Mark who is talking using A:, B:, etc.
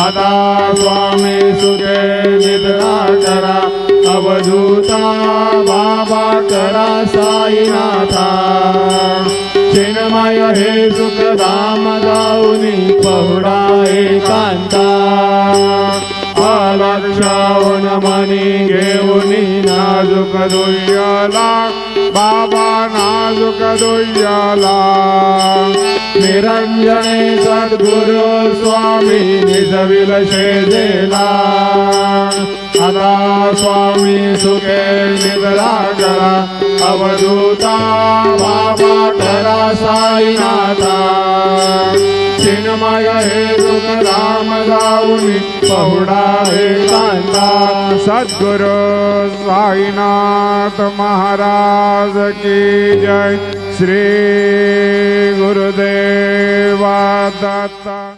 A: आता स्वामी सुखे निद्रा करा अवधूता बाबा करा साईनाथा चिन्मय हे सुख धाम जाऊनी पहुडा एकांता अलक्षावून मनी घेऊनी नाजूक दुय्यला बाबा नाजूक दुय्यला निरंजने सद्गुरु स्वामी निजविल शेजेला आता स्वामी सुखे निद्रा करा अवधूता बाबा करा साईनाथा चिन्मय हे सुख राम जाऊनी पहुडा एकांता सद्गुरु साईनाथ महाराज की जय श्री गुरुदेवा दत्ता।